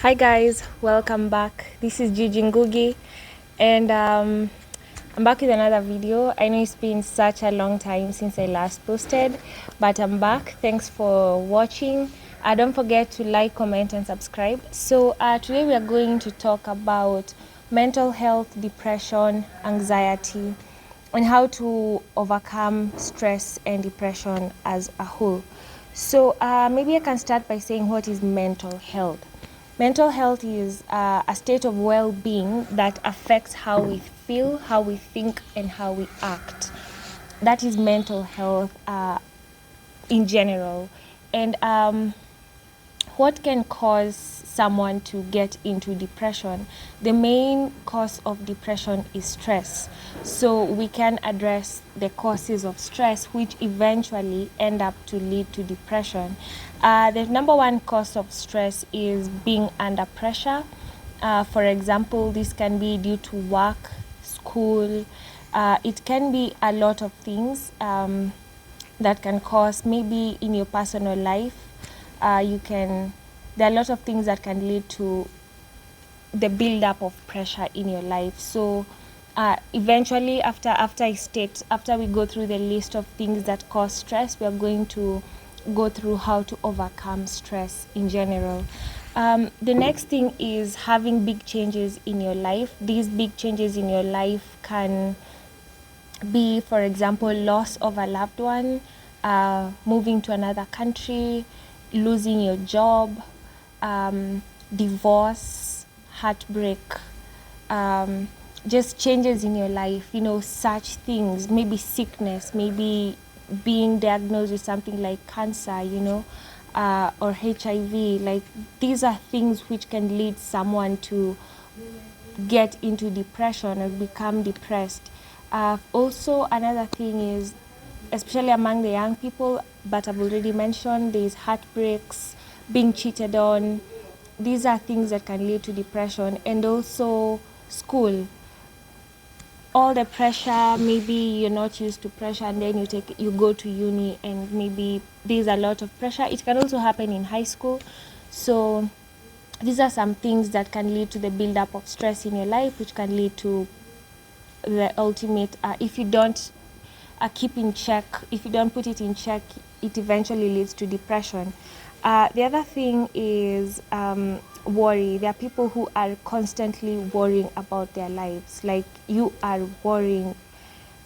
Hi guys, welcome back. This is Gigi Ngugi, and I'm back with another video. I know it's been such a long time since I last posted, but I'm back. Thanks for watching. Don't forget to like, comment, and subscribe. So today we are going to talk about mental health, depression, anxiety, and how to overcome stress and depression as a whole. So maybe I can start by saying what is mental health. Mental health is a state of well-being that affects how we feel, how we think, and how we act. That is mental health in general. And what can cause someone to get into depression? The main cause of depression is stress. So we can address the causes of stress, which eventually end up to lead to depression. The number one cause of stress is being under pressure. For example, this can be due to work, school. It can be a lot of things that can cause, maybe in your personal life. There are a lot of things that can lead to the build-up of pressure in your life. So eventually, after we go through the list of things that cause stress, we are going to go through how to overcome stress in general. The next thing is having big changes in your life. These big changes in your life can be, for example, loss of a loved one, moving to another country, losing your job, divorce, heartbreak, just changes in your life, such things, maybe sickness, maybe being diagnosed with something like cancer, or HIV. Like, these are things which can lead someone to get into depression or become depressed. Also, another thing is, especially among the young people, but I've already mentioned, there's heartbreaks, being cheated on. These are things that can lead to depression. And also school, all the pressure, maybe you're not used to pressure, and then you go to uni, and maybe there's a lot of pressure. It can also happen in high school. So these are some things that can lead to the buildup of stress in your life, which can lead to the ultimate, if you don't keep in check, if you don't put it in check, it eventually leads to depression. The other thing is worry. There are people who are constantly worrying about their lives. Like, you are worrying.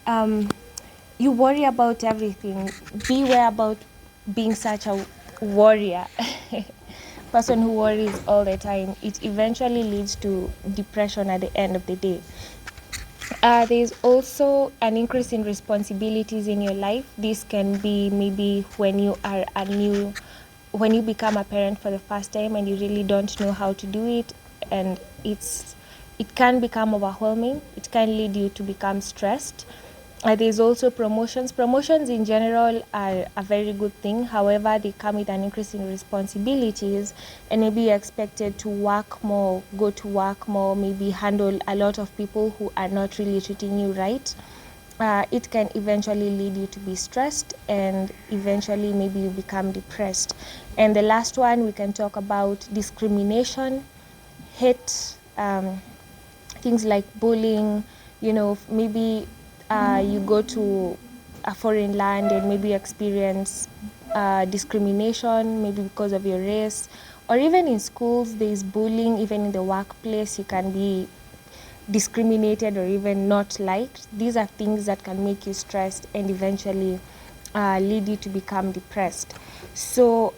You worry about everything. Beware about being such a warrior. Person who worries all the time. It eventually leads to depression at the end of the day. There's also an increase in responsibilities in your life. This can be maybe when you become a parent for the first time and you really don't know how to do it, and it can become overwhelming. It can lead you to become stressed. There's also promotions. Promotions in general are a very good thing. However, they come with an increase in responsibilities, and maybe you're expected to work more, go to work more, maybe handle a lot of people who are not really treating you right. It can eventually lead you to be stressed, and eventually maybe you become depressed. And the last one, we can talk about discrimination, hate, things like bullying. Maybe you go to a foreign land and maybe you experience discrimination, maybe because of your race, or even in schools there's bullying. Even in the workplace, you can be discriminated or even not liked. These are things that can make you stressed and eventually lead you to become depressed. So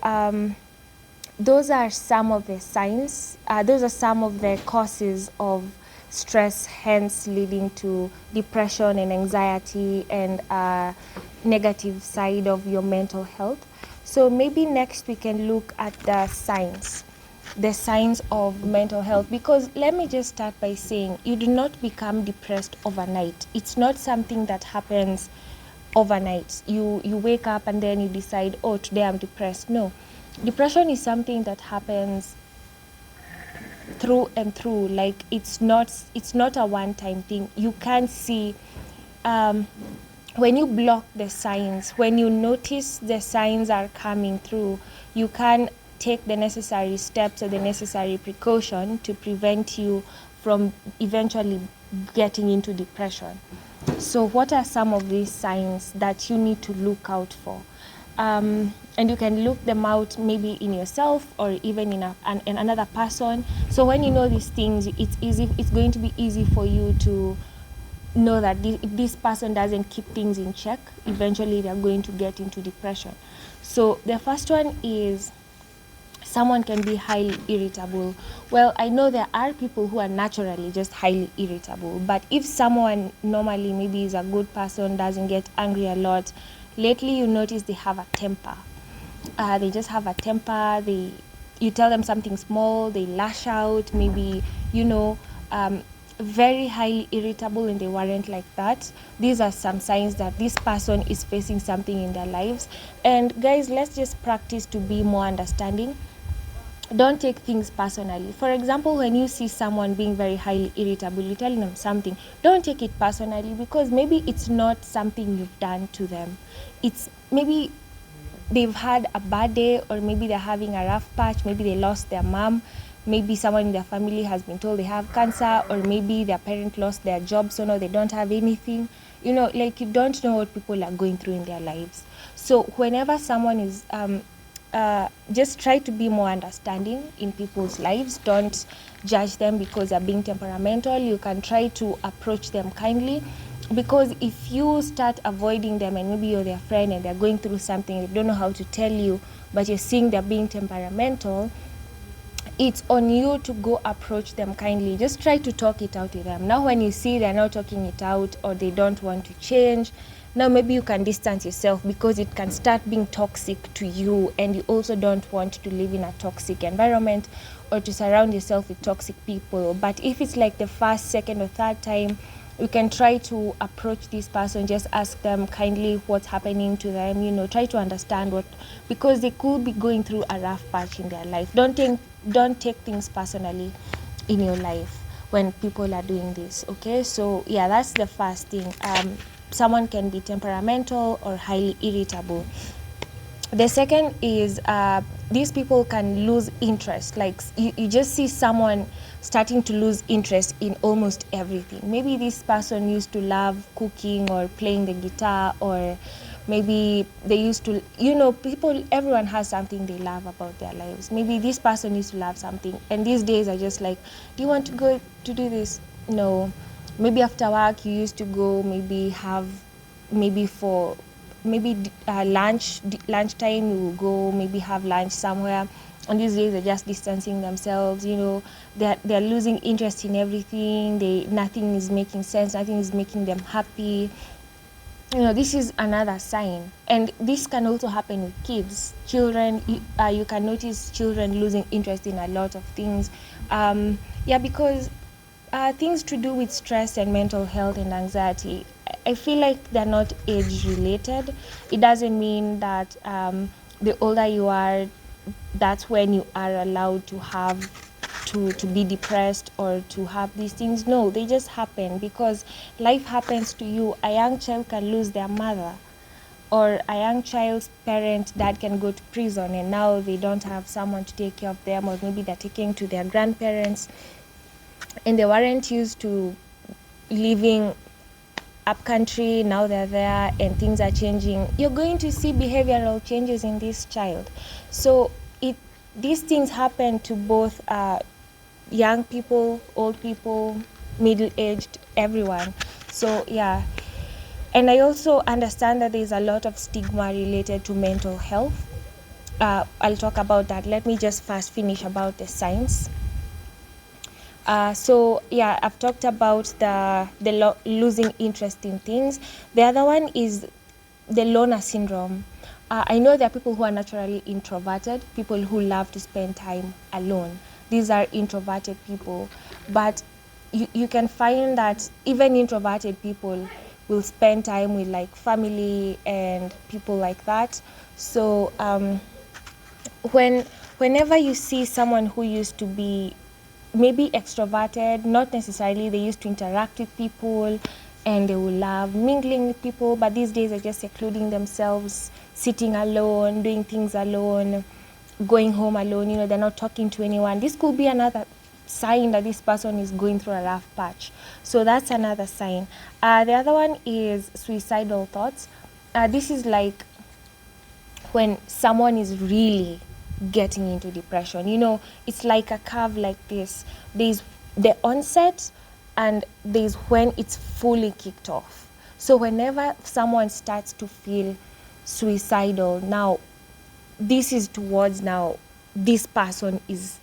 those are some of the signs. Those are some of the causes of stress, hence leading to depression and anxiety and negative side of your mental health. So maybe next we can look at the signs of mental health, because let me just start by saying, you do not become depressed overnight. It's not something that happens overnight. You wake up and then you decide, oh, today I'm depressed. No, depression is something that happens through and through. Like, it's not a one-time thing. You can see when you block the signs, when you notice the signs are coming through, you can take the necessary steps or the necessary precaution to prevent you from eventually getting into depression. So what are some of these signs that you need to look out for? And you can look them out maybe in yourself or even in another person. So when you know these things, it's going to be easy for you to know that if this person doesn't keep things in check, eventually they're going to get into depression. So the first one is someone can be highly irritable. Well, I know there are people who are naturally just highly irritable, but if someone normally maybe is a good person, doesn't get angry a lot, lately you notice they have a temper. They just have a temper. You tell them something small, they lash out, maybe, very highly irritable, and they weren't like that. These are some signs that this person is facing something in their lives. And guys, let's just practice to be more understanding. Don't take things personally. For example, when you see someone being very highly irritable, you're telling them something, don't take it personally, because maybe it's not something you've done to them. It's maybe they've had a bad day, or maybe they're having a rough patch, maybe they lost their mom, maybe someone in their family has been told they have cancer, or maybe their parent lost their job, so now they don't have anything. Like, you don't know what people are going through in their lives. So whenever someone is just try to be more understanding in people's lives. Don't judge them because they're being temperamental. You can try to approach them kindly, because if you start avoiding them and maybe you're their friend and they're going through something, they don't know how to tell you, but you're seeing they're being temperamental, it's on you to go approach them kindly. Just try to talk it out with them. Now when you see they're not talking it out, or they don't want to change, now maybe you can distance yourself, because it can start being toxic to you, and you also don't want to live in a toxic environment or to surround yourself with toxic people. But if it's like the first, second or third time, you can try to approach this person, just ask them kindly what's happening to them, try to understand because they could be going through a rough patch in their life. Don't take things personally in your life when people are doing this. Okay, so yeah, that's the first thing. Someone can be temperamental or highly irritable. The second is these people can lose interest. Like, you just see someone starting to lose interest in almost everything. Maybe this person used to love cooking or playing the guitar, or maybe they used to, everyone has something they love about their lives. Maybe this person used to love something, and these days are just like, do you want to go to do this? No. Maybe after work you used to go, lunchtime you will go maybe have lunch somewhere, and these days they're just distancing themselves. They're losing interest in everything. Nothing is making sense, nothing is making them happy. This is another sign, and this can also happen with children. You can notice children losing interest in a lot of things, because things to do with stress and mental health and anxiety, I feel like they're not age related. It doesn't mean that the older you are, that's when you are allowed to have to be depressed or to have these things. No, they just happen because life happens to you. A young child can lose their mother, or a young child's parent, dad, can go to prison, and now they don't have someone to take care of them, or maybe they're taking to their grandparents and they weren't used to living up country. Now they're there and things are changing. You're going to see behavioral changes in this child. So these things happen to both young people, old people, middle-aged, everyone. So yeah. And I also understand that there's a lot of stigma related to mental health. I'll talk about that. Let me just first finish about the science. So yeah, I've talked about the losing interest in things. The other one is the loner syndrome. I know there are people who are naturally introverted, people who love to spend time alone. These are introverted people, but you can find that even introverted people will spend time with like family and people like that. So whenever you see someone who used to be maybe extroverted, not necessarily they used to interact with people and they will love mingling with people, but these days they're just secluding themselves, sitting alone, doing things alone. going home alone, they're not talking to anyone. This could be another sign that this person is going through a rough patch. So that's another sign. The other one is suicidal thoughts. This is like when someone is really getting into depression. It's like a curve like this. There's the onset and there's when it's fully kicked off. So whenever someone starts to feel suicidal, now this is towards now this person is,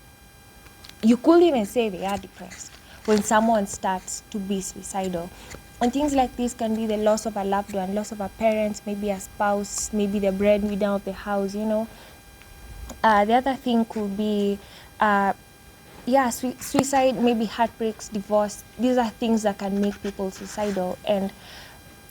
you could even say they are depressed when someone starts to be suicidal. And things like this can be the loss of a loved one, loss of a parent, maybe a spouse, maybe the breadwinner of the house. The other thing could be suicide, maybe heartbreaks, divorce. These are things that can make people suicidal, and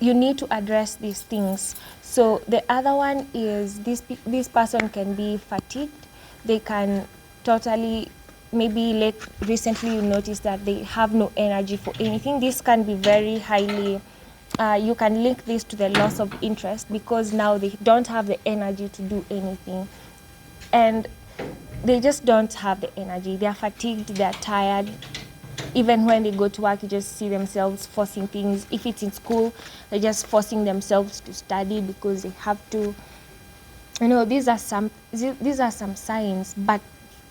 you need to address these things. So the other one is this person can be fatigued. They can totally, maybe like recently you notice that they have no energy for anything. This can be very highly, you can link this to the loss of interest, because now they don't have the energy to do anything, and they just don't have the energy. They're fatigued, they're tired. Even when they go to work, you just see themselves forcing things. If it's in school, they're just forcing themselves to study because they have to. These are some signs, but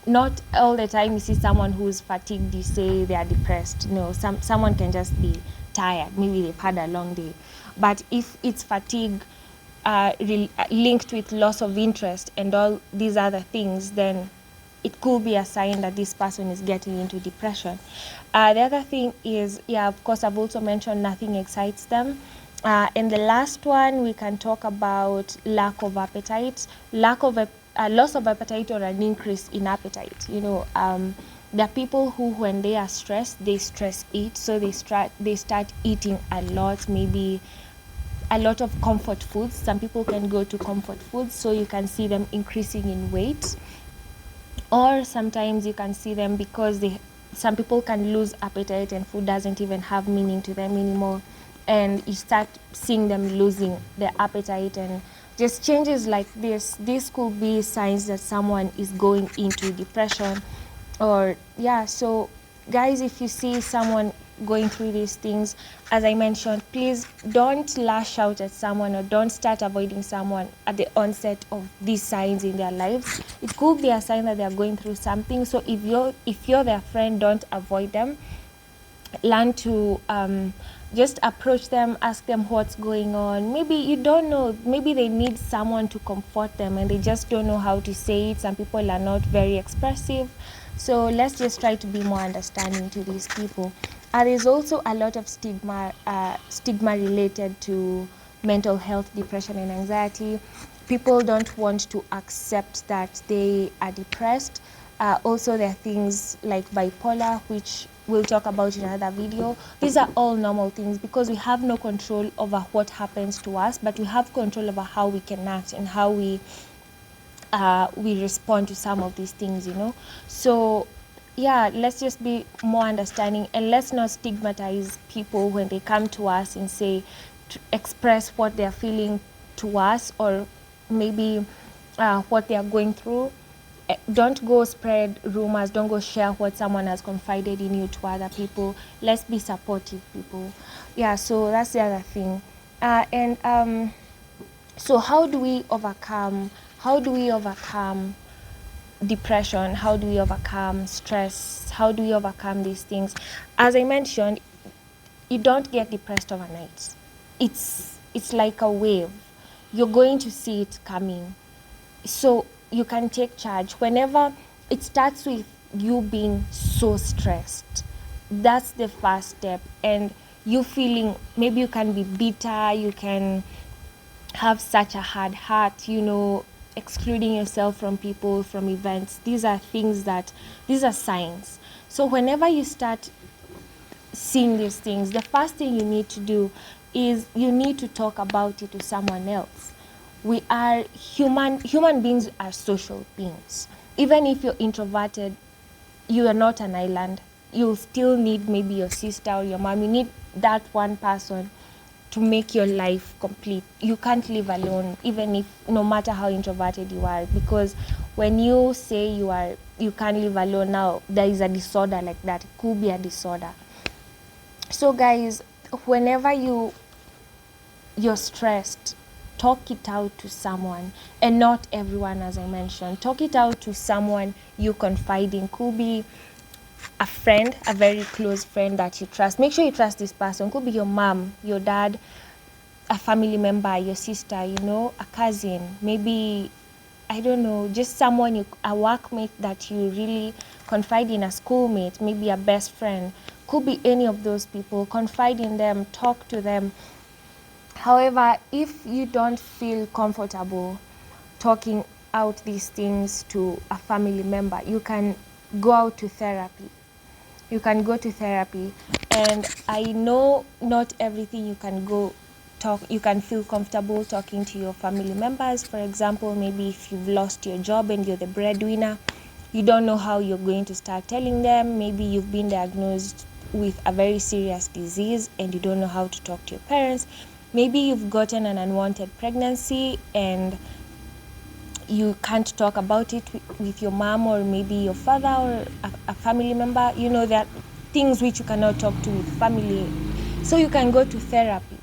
not all the time you see someone who's fatigued, you say they are depressed. No, someone can just be tired. Maybe they've had a long day. But if it's fatigue linked with loss of interest and all these other things, then it could be a sign that this person is getting into depression. The other thing is, of course, I've also mentioned nothing excites them. And the last one, we can talk about lack of appetite, loss of appetite or an increase in appetite. There are people who, when they are stressed, they stress eat. So they start eating a lot, maybe a lot of comfort foods. Some people can go to comfort foods, so you can see them increasing in weight. Or sometimes you can see them because some people can lose appetite and food doesn't even have meaning to them anymore, and you start seeing them losing their appetite and just changes like this. This could be signs that someone is going into depression. Or so guys, if you see someone going through these things, as I mentioned, please don't lash out at someone or don't start avoiding someone at the onset of these signs in their lives. It could be a sign that they're going through something. So if you're their friend, don't avoid them. Learn to just approach them, ask them what's going on. Maybe you don't know, maybe they need someone to comfort them and they just don't know how to say it. Some people are not very expressive. So let's just try to be more understanding to these people. There's also a lot of stigma related to mental health, depression and anxiety. People don't want to accept that they are depressed. Also, there are things like bipolar, which we'll talk about in another video. These are all normal things because we have no control over what happens to us, but we have control over how we can act and how we respond to some of these things. So let's just be more understanding, and let's not stigmatize people when they come to us and say, to express what they're feeling to us, or maybe what they are going through. Don't go spread rumors, don't go share what someone has confided in you to other people. Let's be supportive people. So that's the other thing. So how do we overcome depression? How do we overcome stress? How do we overcome these things? As I mentioned, you don't get depressed overnight. It's like a wave. You're going to see it coming. So you can take charge. Whenever it starts with you being so stressed, that's the first step. And you feeling, maybe you can be bitter, you can have such a hard heart, excluding yourself from people, from events. These are signs. So whenever you start seeing these things, the first thing you need to do is you need to talk about it to someone else. We are human beings are social beings. Even if you're introverted, you are not an island. You still need maybe your sister or your mom. You need that one person to make your life complete. You can't live alone, even if, no matter how introverted you are, because when you say you can't live alone, now there is a disorder like that. It could be a disorder. So guys, whenever you're stressed, talk it out to someone, and not everyone, as I mentioned. Talk it out to someone you confide in. Could be a friend, a very close friend that you trust. Make sure you trust this person. Could be your mom, your dad, a family member, your sister, a cousin, maybe, I don't know, just someone, a workmate that you really confide in, a schoolmate, maybe a best friend. Could be any of those people. Confide in them, talk to them. However, if you don't feel comfortable talking out these things to a family member, you can go out to therapy. You can go to therapy. And I know not everything you can feel comfortable talking to your family members. For example, maybe if you've lost your job and you're the breadwinner, you don't know how you're going to start telling them. Maybe you've been diagnosed with a very serious disease and you don't know how to talk to your parents. Maybe you've gotten an unwanted pregnancy and you can't talk about it with your mom or maybe your father or a family member. There are things which you cannot talk to with family. So you can go to therapy.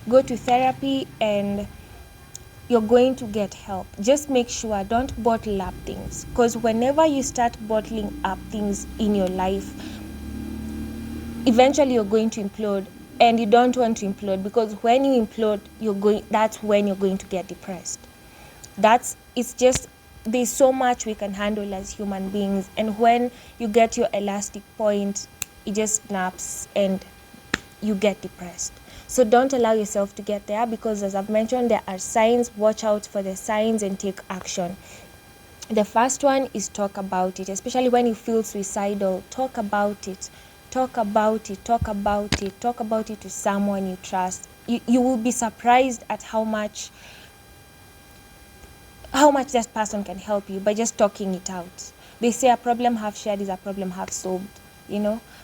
Go to therapy and you're going to get help. Just make sure, don't bottle up things. Because whenever you start bottling up things in your life, eventually you're going to implode. And you don't want to implode, because when you implode, that's when you're going to get depressed. It's just, there's so much we can handle as human beings, and when you get your elastic point, it just snaps and you get depressed. So don't allow yourself to get there, because as I've mentioned, there are signs. Watch out for the signs and take action. The first one is talk about it, especially when you feel suicidal. Talk about it. Talk about it. Talk about it. Talk about it to someone you trust. You will be surprised at how much that person can help you by just talking it out. They say a problem half shared is a problem half solved,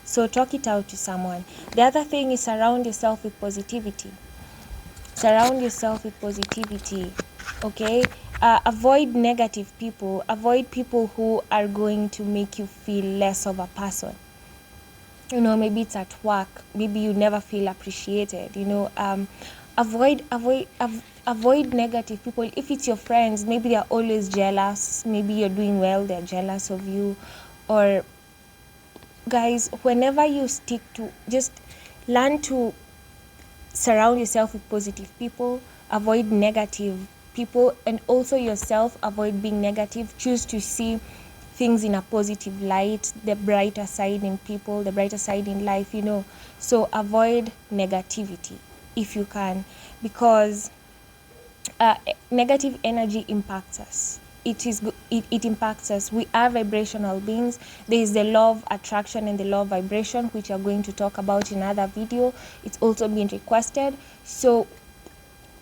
So talk it out to someone. The other thing is surround yourself with positivity. Surround yourself with positivity, okay? Avoid negative people. Avoid people who are going to make you feel less of a person. Maybe it's at work. Maybe you never feel appreciated, avoid negative people. If it's your friends, maybe they're always jealous. Maybe you're doing well, they're jealous of you. Or guys, whenever you just learn to surround yourself with positive people, avoid negative people, and also yourself, avoid being negative. Choose to see things in a positive light, the brighter side in people, the brighter side in life, So avoid negativity if you can, because negative energy impacts us. It impacts us. We are vibrational beings. There is the law of attraction and the law of vibration, which we are going to talk about in another video. It's also been requested. So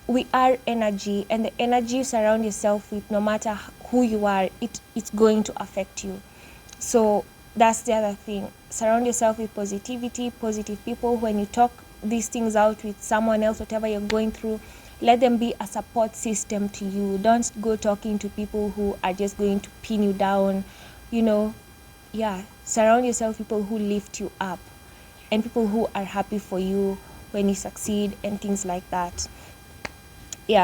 we are energy, and the energy you surround yourself with, no matter who you are, it's going to affect you. So that's the other thing. Surround yourself with positivity, positive people. When you talk these things out with someone else, whatever you're going through, let them be a support system to you. Don't go talking to people who are just going to pin you down. Surround yourself with people who lift you up and people who are happy for you when you succeed and things like that.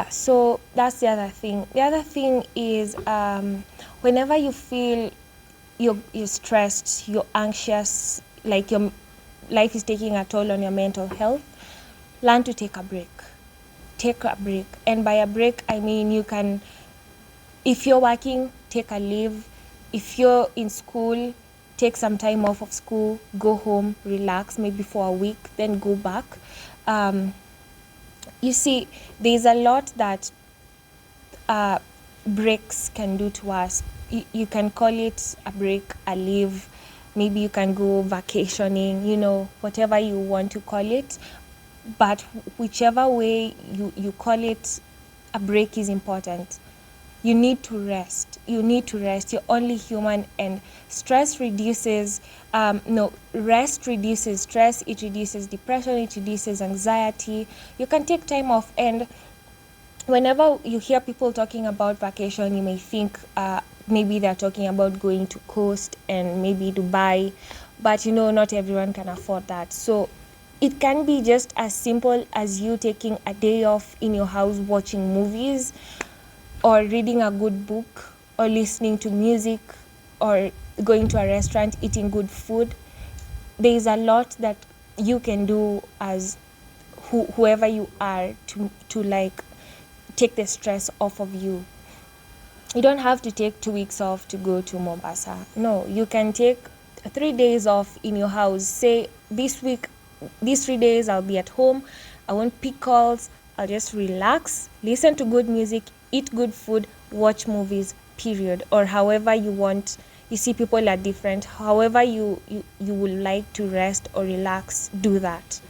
So that's the other thing. The other thing is whenever you feel you're stressed, you're anxious, like your life is taking a toll on your mental health, learn to take a break. Take a break. And by a break, I mean you can, if you're working, take a leave. If you're in school, take some time off of school, go home, relax, maybe for a week, then go back. You see, there's a lot that breaks can do to us. You can call it a break, a leave. Maybe you can go vacationing, whatever you want to call it. But whichever way you call it, a break is important. You need to rest. You're only human, and stress reduces, rest reduces stress, it reduces depression, it reduces anxiety. You can take time off, and whenever you hear people talking about vacation, you may think maybe they're talking about going to Coast and maybe Dubai, but not everyone can afford that. So it can be just as simple as you taking a day off in your house, watching movies, or reading a good book, or listening to music, or going to a restaurant, eating good food. There is a lot that you can do as whoever you are to like take the stress off of you. You don't have to take 2 weeks off to go to Mombasa. No, you can take 3 days off in your house. Say this week, these 3 days I'll be at home. I won't pick calls. I'll just relax, listen to good music, eat good food, watch movies, period. Or however you want. You see, people are different. However you would like to rest or relax, do that.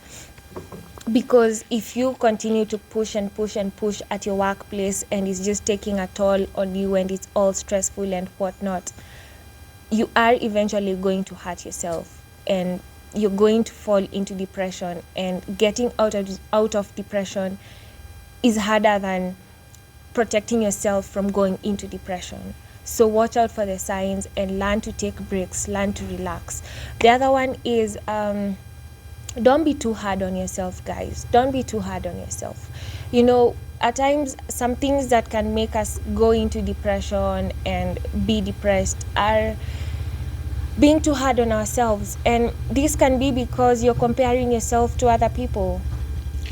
Because if you continue to push and push and push at your workplace, and it's just taking a toll on you, and it's all stressful and whatnot, you are eventually going to hurt yourself, and you're going to fall into depression. And getting out of depression is harder than protecting yourself from going into depression. So watch out for the signs and learn to take breaks, learn to relax. The other one is don't be too hard on yourself, guys. Don't be too hard on yourself. At times, some things that can make us go into depression and be depressed are being too hard on ourselves. And this can be because you're comparing yourself to other people.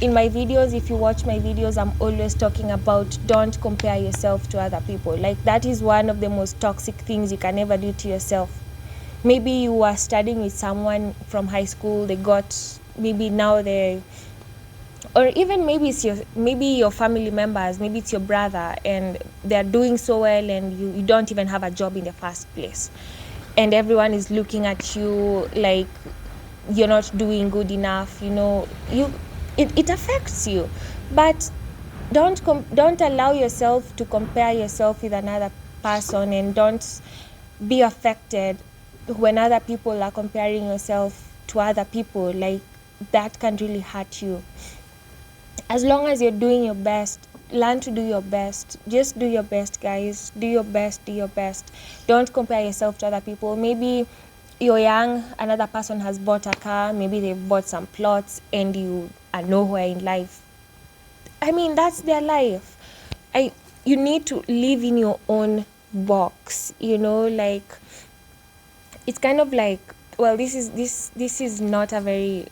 In my videos, if you watch my videos, I'm always talking about don't compare yourself to other people. Like, that is one of the most toxic things you can ever do to yourself. Maybe you are studying with someone from high school, maybe now they, or even maybe it's your family members, maybe it's your brother, and they're doing so well, and you don't even have a job in the first place. And everyone is looking at you like you're not doing good enough, it affects you. But don't allow yourself to compare yourself with another person, and don't be affected when other people are comparing yourself to other people. Like, that can really hurt you. As long as you're doing your best, learn to do your best. Just do your best, guys. Do your best. Don't compare yourself to other people. Maybe you're young, another person has bought a car, maybe they've bought some plots, and you are nowhere in life. I mean, that's their life. You need to live in your own box, like, it's kind of like, well, this is not a very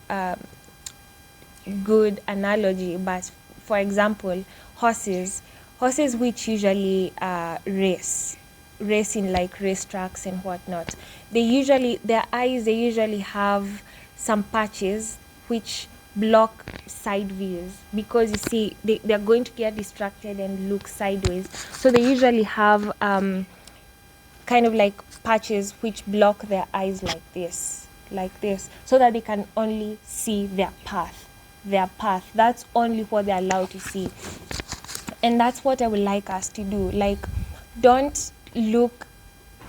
good analogy, but for example, horses which usually race in like racetracks and whatnot, their eyes usually have some patches which block side views, because you see they're going to get distracted and look sideways. So they usually have kind of like patches which block their eyes like this, so that they can only see their path. That's only what they're allowed to see. And that's what I would like us to do. Like, don't look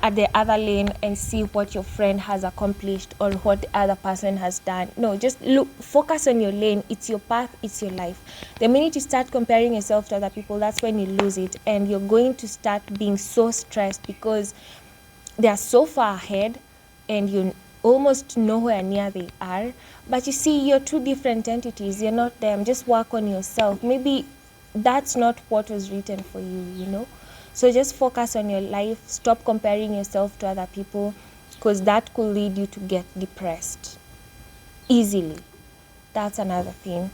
at the other lane and see what your friend has accomplished or what the other person has done. No, just focus on your lane. It's your path, it's your life. The minute you start comparing yourself to other people, that's when you lose it, and you're going to start being so stressed because they are so far ahead and you're almost nowhere near they are. But you see, you're two different entities. You're not them. Just work on yourself. Maybe that's not what was written for you, So just focus on your life. Stop comparing yourself to other people, because that could lead you to get depressed easily. That's another thing.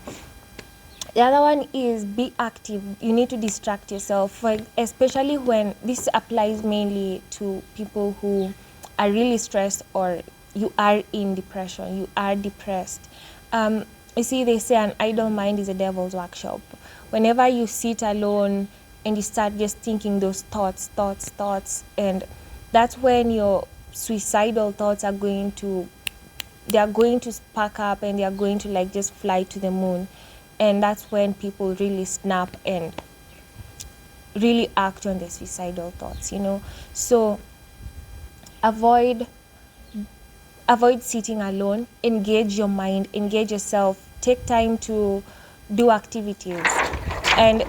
The other one is be active. You need to distract yourself, especially when this applies mainly to people who are really stressed, or you are in depression, you are depressed. You see, they say an idle mind is a devil's workshop. Whenever you sit alone and you start just thinking those thoughts, and that's when your suicidal thoughts are going to spark up, and they are going to like just fly to the moon. And that's when people really snap and really act on their suicidal thoughts, So avoid sitting alone. Engage your mind, engage yourself. Take time to do activities. And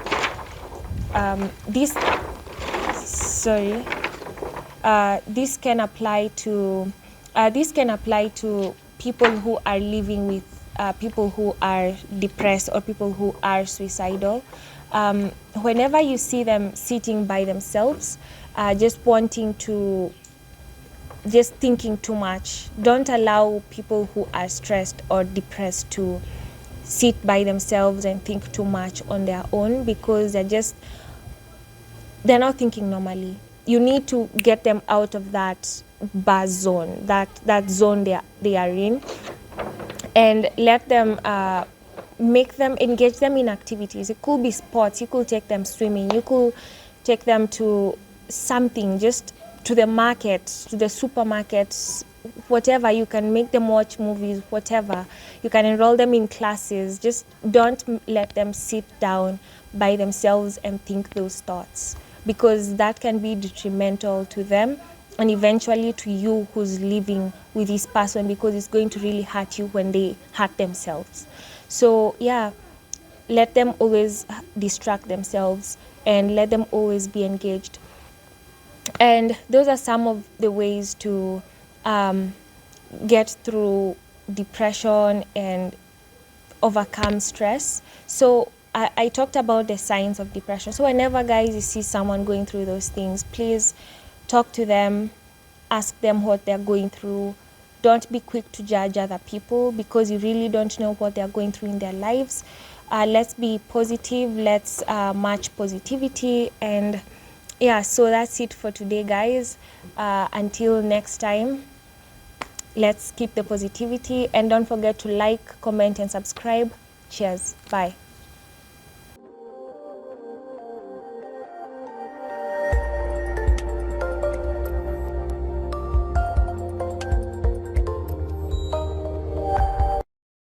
This can apply to people who are living with people who are depressed or people who are suicidal. Whenever you see them sitting by themselves, just wanting to, just thinking too much, don't allow people who are stressed or depressed to sit by themselves and think too much on their own, because they're not thinking normally. You need to get them out of that buzz zone, that zone they are in, and let them make them, engage them in activities. It could be sports. You could take them swimming. You could take them to something, just to the market, to the supermarkets, whatever. You can make them watch movies, whatever. You can enroll them in classes. Just don't let them sit down by themselves and think those thoughts, because that can be detrimental to them and eventually to you who's living with this person, because it's going to really hurt you when they hurt themselves. So yeah, let them always distract themselves and let them always be engaged. And those are some of the ways to get through depression and overcome stress. So I talked about the signs of depression. So whenever, guys, you see someone going through those things, please talk to them, ask them what they're going through. Don't be quick to judge other people, because you really don't know what they're going through in their lives. Let's be positive. Let's match positivity. And yeah, so that's it for today, guys. Until next time, let's keep the positivity, and don't forget to like, comment, and subscribe. Cheers. Bye.